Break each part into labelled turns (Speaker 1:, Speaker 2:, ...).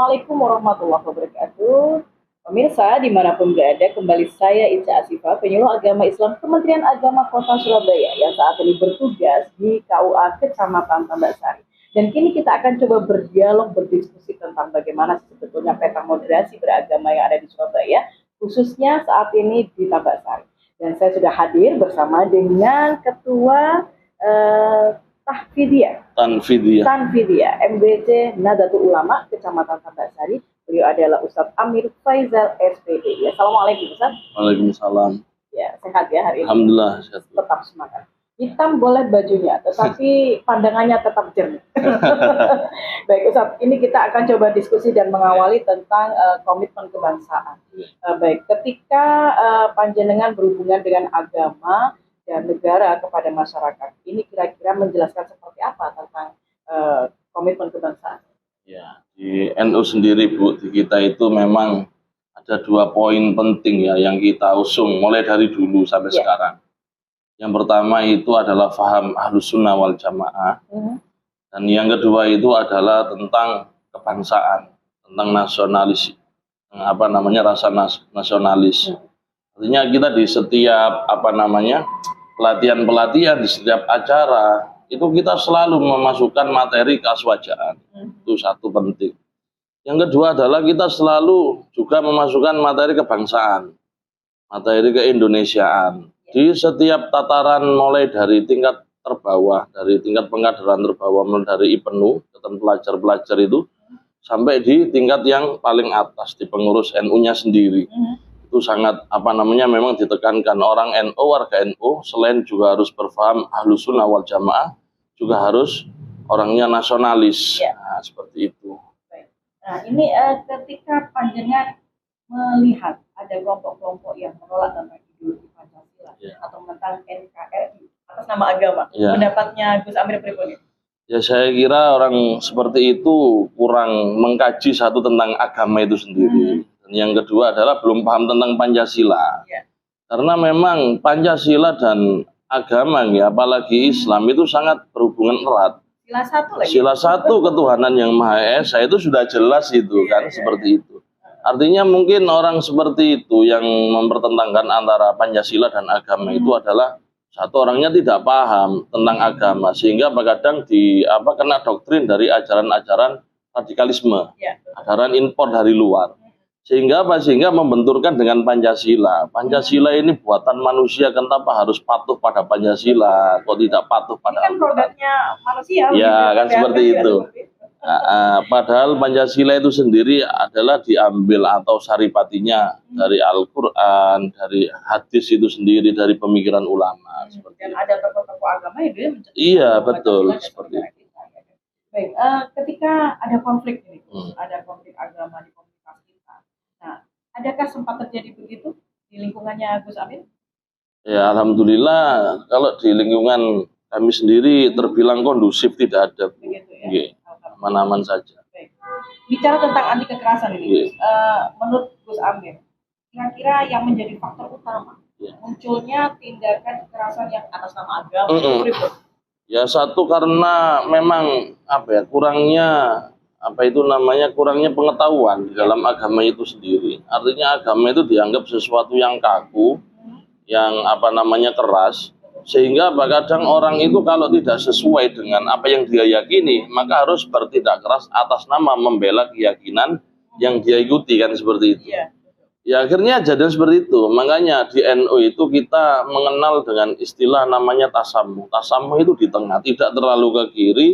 Speaker 1: Assalamualaikum warahmatullahi wabarakatuh. Pemirsa, dimanapun berada, kembali saya Ica Asifah, penyuluh agama Islam Kementerian Agama Kota Surabaya yang saat ini bertugas di KUA Kecamatan Tambak Sari. Dan kini kita akan coba berdialog, berdiskusi tentang bagaimana sebetulnya peta moderasi beragama yang ada di Surabaya, khususnya saat ini di Tambak Sari. Dan saya sudah hadir bersama dengan Ketua Tanfidia MBC Nahdlatul Ulama Kecamatan Tambak Sari. Beliau adalah Ustadz Amir Faizal SPD. Ya, Assalamualaikum Ustadz.
Speaker 2: Waalaikumsalam.
Speaker 1: Ya, sehat ya hari ini.
Speaker 2: Alhamdulillah sehat.
Speaker 1: Tetap semangat. Hitam boleh bajunya, tetapi pandangannya tetap jernih. Baik Ustadz, ini kita akan coba diskusi dan mengawali tentang komitmen kebangsaan. Baik, ketika panjenengan berhubungan dengan agama dan negara kepada masyarakat, ini kira-kira menjelaskan seperti apa tentang komitmen kebangsaan?
Speaker 2: Ya, di NU sendiri Bu, di kita itu memang ada 2 poin penting ya yang kita usung mulai dari dulu sampai sekarang. Yang pertama itu adalah faham Ahlus Sunnah wal Jamaah, dan yang kedua itu adalah tentang kebangsaan, tentang nasionalis, rasa nasionalis. Artinya kita di setiap pelatihan-pelatihan, di setiap acara itu kita selalu memasukkan materi keaswajaan. Itu satu penting. Yang kedua adalah kita selalu juga memasukkan materi kebangsaan, materi keindonesiaan di setiap tataran, mulai dari tingkat terbawah, dari tingkat pengkaderan terbawah, mulai dari IPENU, dan pelajar-pelajar itu, sampai di tingkat yang paling atas, di pengurus NU-nya sendiri. Itu sangat memang ditekankan orang NU, warga NU selain juga harus berfaham Ahlus Sunnah wal Jamaah, juga harus orangnya nasionalis. Nah, seperti itu.
Speaker 1: Baik. Nah, ini ketika panjenengan melihat ada kelompok-kelompok yang menolak tentang ideologi Pancasila atau tentang NKRI atas nama agama, pendapatnya Gus Amir pribadi?
Speaker 2: Ya, saya kira orang seperti itu kurang mengkaji satu tentang agama itu sendiri. Yang kedua adalah belum paham tentang Pancasila. Karena memang Pancasila dan agama, apalagi Islam, itu sangat berhubungan erat. Sila satu ketuhanan yang Maha Esa itu sudah jelas itu seperti itu. Artinya mungkin orang seperti itu yang mempertentangkan antara Pancasila dan agama itu adalah satu, orangnya tidak paham tentang agama, sehingga kadang kena doktrin dari ajaran-ajaran radikalisme, ajaran impor dari luar. Sehingga membenturkan dengan Pancasila. Pancasila ini buatan manusia, kenapa harus patuh pada Pancasila? Kok tidak patuh pada
Speaker 1: Al-Quran? Produknya manusia.
Speaker 2: Ya, kan seperti itu. Padahal Pancasila itu sendiri adalah diambil atau saripatinya dari Al-Quran, dari hadis itu sendiri, dari pemikiran ulama.
Speaker 1: Dan ada tokoh-tokoh agama yang
Speaker 2: iya, betul. Seperti itu.
Speaker 1: Baik, ketika ada konflik ini, ada konflik agama di komunitas kita. Nah, adakah sempat terjadi begitu di lingkungannya Gus Amir?
Speaker 2: Ya, alhamdulillah kalau di lingkungan kami sendiri terbilang kondusif, tidak ada.
Speaker 1: Begitu ya.
Speaker 2: Aman-aman saja.
Speaker 1: Baik. Bicara tentang anti kekerasan ini, menurut Gus Amir, kira-kira yang menjadi faktor utama munculnya tindakan kekerasan yang atas nama agama?
Speaker 2: Ya, satu karena memang kurangnya pengetahuan di dalam agama itu sendiri. Artinya agama itu dianggap sesuatu yang kaku, yang keras, sehingga kadang orang itu kalau tidak sesuai dengan apa yang dia yakini, maka harus bertindak keras atas nama membela keyakinan yang dia ikuti, kan seperti itu. Ya, akhirnya jadi seperti itu. Makanya di NU itu kita mengenal dengan istilah namanya tasamuh. Tasamuh itu di tengah, tidak terlalu ke kiri,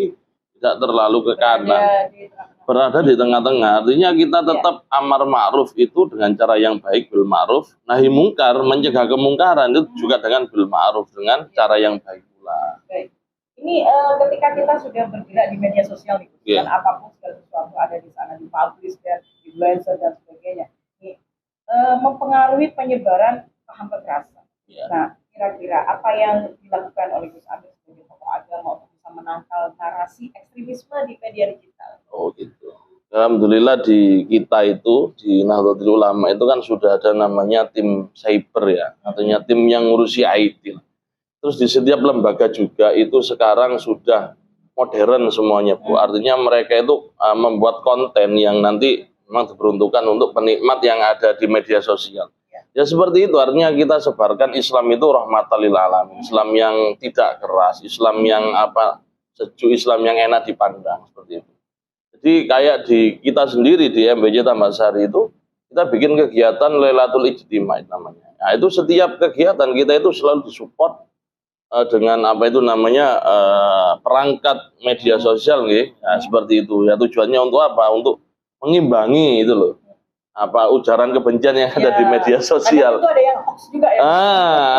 Speaker 2: tidak terlalu ke kanan, berada di tengah-tengah. Artinya kita tetap amar ma'ruf itu dengan cara yang baik, bil ma'ruf, nahi mungkar, mencegah kemungkaran itu juga dengan bil ma'ruf, dengan cara yang baik pula.
Speaker 1: Baik. Ini ketika kita sudah bergerak di media sosial nih, dan apapun segala sesuatu ada di sana, dipublish dan di-blender dan sebagainya, ini mempengaruhi penyebaran paham kekerasan. Nah, kira-kira apa yang dilakukan oleh Gus Amir sebagai tokoh agama untuk bisa menangkal narasi ekstremisme di media digital?
Speaker 2: Oh gitu. Alhamdulillah di kita itu, di Nahdlatul Ulama itu kan sudah ada namanya tim cyber ya, artinya tim yang ngurusi IT. Terus di setiap lembaga juga itu sekarang sudah modern semuanya Bu. Artinya mereka itu membuat konten yang nanti memang diperuntukkan untuk penikmat yang ada di media sosial. Ya seperti itu, artinya kita sebarkan Islam itu rahmatan lil alamin, Islam yang tidak keras, Islam yang sejuk, Islam yang enak dipandang, seperti itu. Jadi kayak di kita sendiri di MBJ Tambak Sari itu kita bikin kegiatan Lailatul Ijtima namanya. Nah, itu setiap kegiatan kita itu selalu disupport dengan perangkat media sosial gitu. Nah, seperti itu. Ya tujuannya untuk apa? Untuk mengimbangi itu loh. Ujaran kebencian yang ada di media sosial.
Speaker 1: Itu ada yang hoax juga ya.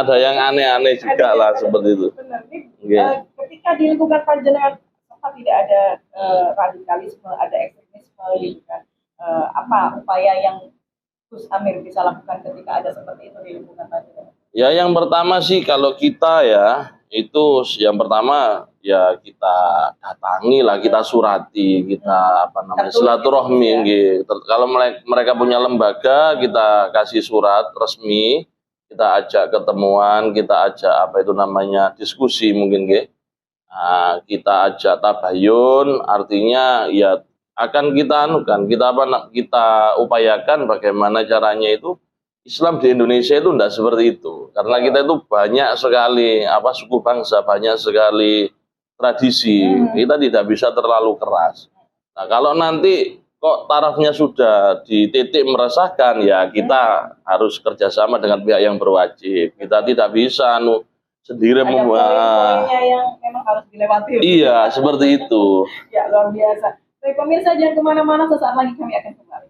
Speaker 2: Ada yang aneh-aneh juga lah seperti itu.
Speaker 1: Benar. Ketika di lingkungan panjenengan tidak ada radikalisme, ada ekstremisme gitu kan. Apa upaya yang Gus Amir bisa lakukan ketika ada seperti itu di lingkungan panjenengan?
Speaker 2: Ya yang pertama sih kalau kita ya itu yang pertama ya kita datangi lah, kita surati, kita silaturahmi gitu. Kalau mereka punya lembaga, kita kasih surat resmi, kita ajak ketemuan, kita ajak diskusi mungkin gitu. Nah, kita ajak tabayun, artinya ya akan kita upayakan bagaimana caranya itu Islam di Indonesia itu tidak seperti itu, karena kita itu banyak sekali suku bangsa, banyak sekali tradisi, kita tidak bisa terlalu keras. Nah kalau nanti kok tarafnya sudah di titik meresahkan, ya kita harus kerjasama dengan pihak yang berwajib. Kita tidak bisa sendiri
Speaker 1: membuat yang memang harus dilewati.
Speaker 2: Iya, seperti itu.
Speaker 1: Ya luar biasa. Baik pemirsa, jangan kemana-mana, sesaat lagi kami akan kembali.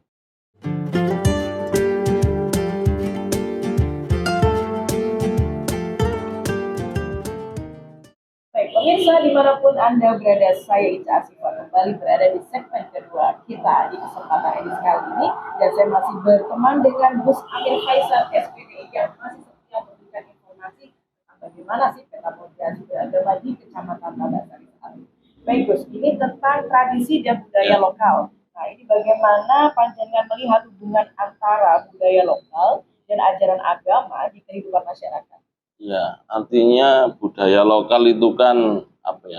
Speaker 1: Baik pemirsa, dimanapun Anda berada, saya Ica Asifah kembali berada di segmen kedua kita di kesempatan edisi kali ini, dan saya masih berteman dengan Gus Amir Faisal SPDI yang masih setia memberikan informasi tentang bagaimana sih peta moderasi beragama di Kecamatan Tambak Sari. Baik Gus, ini tentang tradisi dan budaya lokal. Nah ini bagaimana panjenengan melihat hubungan antara budaya lokal dan ajaran agama di kehidupan masyarakat?
Speaker 2: Ya, artinya budaya lokal itu kan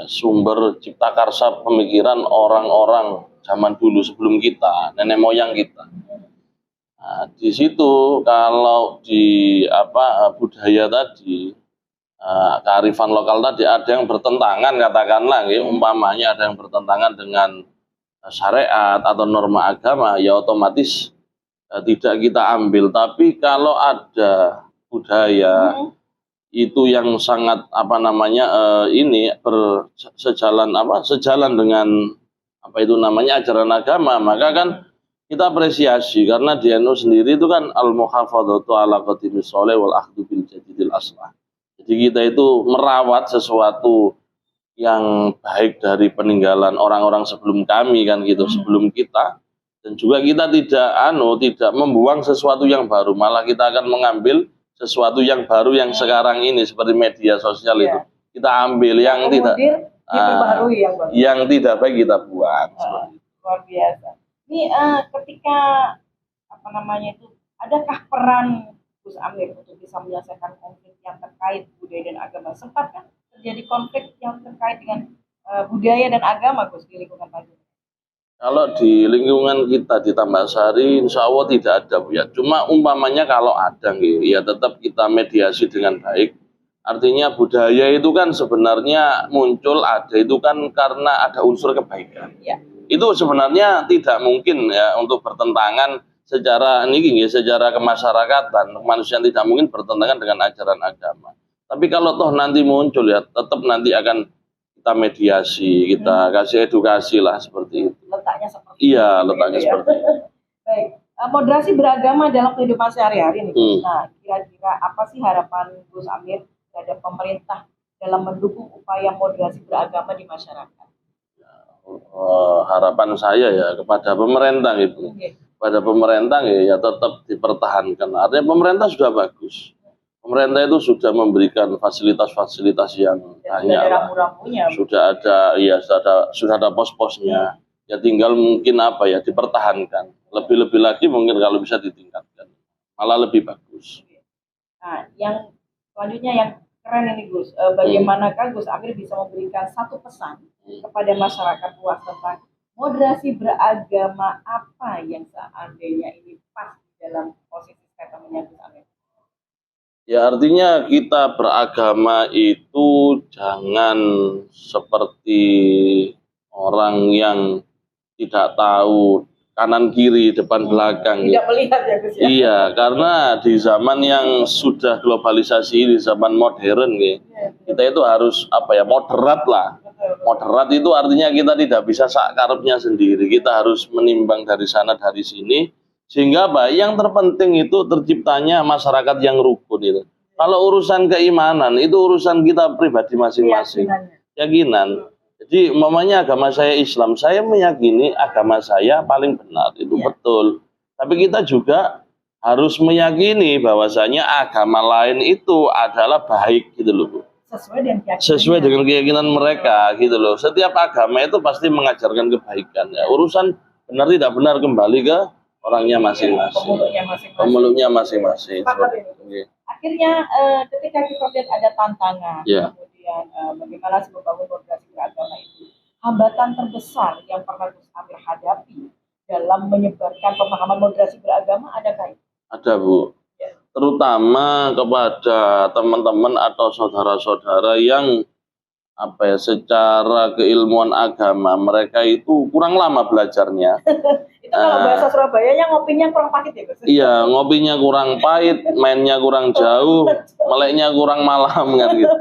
Speaker 2: sumber cipta karsa pemikiran orang-orang zaman dulu sebelum kita, nenek moyang kita. Nah, di situ kalau di budaya tadi, kearifan lokal tadi ada yang bertentangan, katakanlah umpamanya ada yang bertentangan dengan syariat atau norma agama, ya otomatis tidak kita ambil. Tapi kalau ada budaya itu yang sangat sejalan dengan ajaran agama, maka kan kita apresiasi, karena di NU sendiri itu kan al-muhafadzatu ala qadimis sholih wal akhdhu bil jadidil aslah. Jadi kita itu merawat sesuatu yang baik dari peninggalan orang-orang sebelum kami kan gitu, sebelum kita, dan juga kita tidak membuang sesuatu yang baru, malah kita akan mengambil sesuatu yang baru yang sekarang ini seperti media sosial itu kita ambil, yang tidak baik kita buang.
Speaker 1: Luar biasa. Ini ketika adakah peran Gus Amir untuk bisa menyelesaikan konflik yang terkait budaya dan agama? Sempat kan terjadi konflik yang terkait dengan budaya dan agama Gus di lingkungan Panjenengan?
Speaker 2: Kalau di lingkungan kita di Tambak Sari, insya Allah tidak ada Bu ya. Cuma umpamanya kalau ada ya tetap kita mediasi dengan baik. Artinya budaya itu kan sebenarnya muncul itu kan karena ada unsur kebaikan. Ya. Itu sebenarnya tidak mungkin ya untuk bertentangan secara kemasyarakatan. Manusia tidak mungkin bertentangan dengan ajaran agama. Tapi kalau toh nanti muncul ya tetap nanti akan kita mediasi, kita kasih edukasi lah seperti itu.
Speaker 1: Letaknya seperti
Speaker 2: letaknya seperti itu.
Speaker 1: Baik, moderasi beragama dalam kehidupan sehari-hari nih. Nah, kira-kira apa sih harapan Gus Amir terhadap pemerintah dalam mendukung upaya moderasi beragama di masyarakat?
Speaker 2: Harapan saya ya kepada pemerintah gitu. Pada pemerintah ya tetap dipertahankan. Artinya pemerintah sudah bagus. Pemerintah itu sudah memberikan fasilitas-fasilitas yang banyak, sudah ada pos-posnya. Ya tinggal mungkin dipertahankan. Lebih-lebih lagi mungkin kalau bisa ditingkatkan, malah lebih bagus.
Speaker 1: Nah, yang selanjutnya yang keren ini Gus, bagaimanakah Gus Amir bisa memberikan satu pesan kepada masyarakat luas tentang moderasi beragama apa yang seandainya ini pas dalam posisi statementnya Gus Amir?
Speaker 2: Ya artinya kita beragama itu jangan seperti orang yang tidak tahu kanan kiri depan belakang.
Speaker 1: Tidak melihat ya Gus ya.
Speaker 2: Iya, karena di zaman yang sudah globalisasi, di zaman modern kita itu harus moderat lah. Moderat itu artinya kita tidak bisa sakarepnya sendiri. Kita harus menimbang dari sana dari sini, sehingga yang terpenting itu terciptanya masyarakat yang rukun itu. Kalau urusan keimanan itu urusan kita pribadi masing-masing. Keyakinan. Jadi umpamanya agama saya Islam, saya meyakini agama saya paling benar, itu betul. Tapi kita juga harus meyakini bahwasanya agama lain itu adalah baik gitu loh, Bu. Sesuai dengan keyakinan mereka gitu loh. Setiap agama itu pasti mengajarkan kebaikan ya. Urusan benar tidak benar kembali ke orangnya masing-masing. Pemeluknya masing-masing.
Speaker 1: Akhirnya ketika kita lihat ada tantangan, kemudian bagaimana membangun moderasi beragama itu, hambatan terbesar yang pernah Gus Amir hadapi dalam menyebarkan pemahaman moderasi beragama adakah itu?
Speaker 2: Ada, Bu. Terutama kepada teman-teman atau saudara-saudara yang secara keilmuan agama mereka itu kurang lama belajarnya.
Speaker 1: Itu kalau bahasa Surabayanya ngopinya kurang pahit ya Gus?
Speaker 2: Iya, ngopinya kurang pahit, mainnya kurang jauh, meleknya kurang malam kan gitu.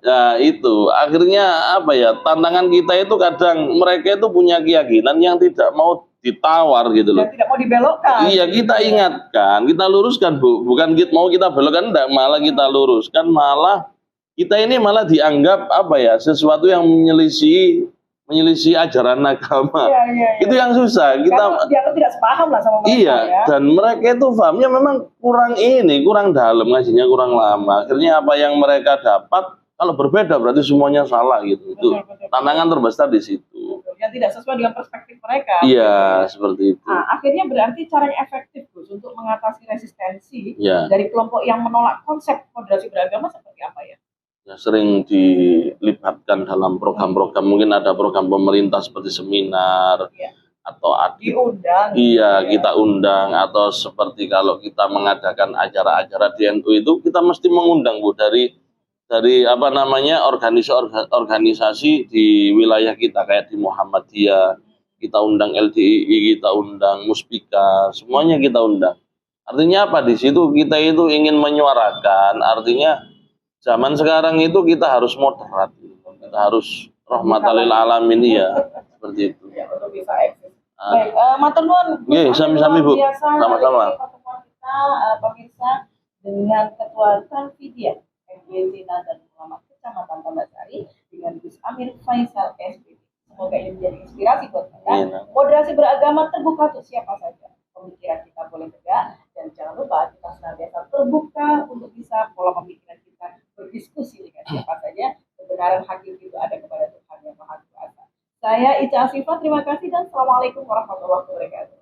Speaker 2: Nah itu akhirnya tantangan kita itu kadang mereka itu punya keyakinan yang tidak mau ditawar gitu loh.
Speaker 1: Tidak mau dibelokkan.
Speaker 2: Iya, kita ingatkan, kita luruskan, Bu. Bukan mau kita belokkan, enggak, malah kita luruskan, malah kita ini malah dianggap sesuatu yang menyelisih ajaran agama. Itu yang susah. Kita
Speaker 1: dianggap tidak sepaham lah sama mereka.
Speaker 2: Iya, dan mereka itu pahamnya memang kurang dalam, ngajinya kurang lama. Akhirnya apa yang mereka dapat kalau berbeda berarti semuanya salah gitu. Itu tantangan terbesar di situ.
Speaker 1: Yang tidak sesuai dengan perspektif mereka.
Speaker 2: Iya, seperti itu.
Speaker 1: Nah, akhirnya berarti cara yang efektif Gus untuk mengatasi resistensi dari kelompok yang menolak konsep moderasi beragama seperti apa ya?
Speaker 2: Ya, sering dilibatkan dalam program-program, mungkin ada program pemerintah seperti seminar atau
Speaker 1: diundang.
Speaker 2: Iya, kita undang, atau seperti kalau kita mengadakan acara-acara di NU itu kita mesti mengundang, Bu, dari organisasi di wilayah kita, kayak di Muhammadiyah, kita undang LDII, kita undang Muspika, semuanya kita undang. Artinya apa? Di situ kita itu ingin menyuarakan, artinya zaman sekarang itu kita harus moderat, kita harus rahmatan lil alamin seperti itu.
Speaker 1: Ya, untuk bisa eksis. Baik, matur nuwun.
Speaker 2: Nggih, sami-sami Bu. Sama-sama.
Speaker 1: Pertemuan kita pemirsa dengan Ketua Transmedia MGC dan Ulama Kecamatan Tambasari dengan Gus Amir Faisal SPP. Semoga ini menjadi inspirasi buat kita. Moderasi beragama terbuka untuk siapa saja. Pemikiran kita boleh tegak, dan jangan lupa kita senantiasa terbuka untuk bisa pola pemikiran kita berdiskusi dengan siapa saja. Kebenaran hakim itu ada kepada Tuhan yang Maha Kuasa. Saya Ica Asifah, terima kasih dan Assalamualaikum warahmatullahi wabarakatuh.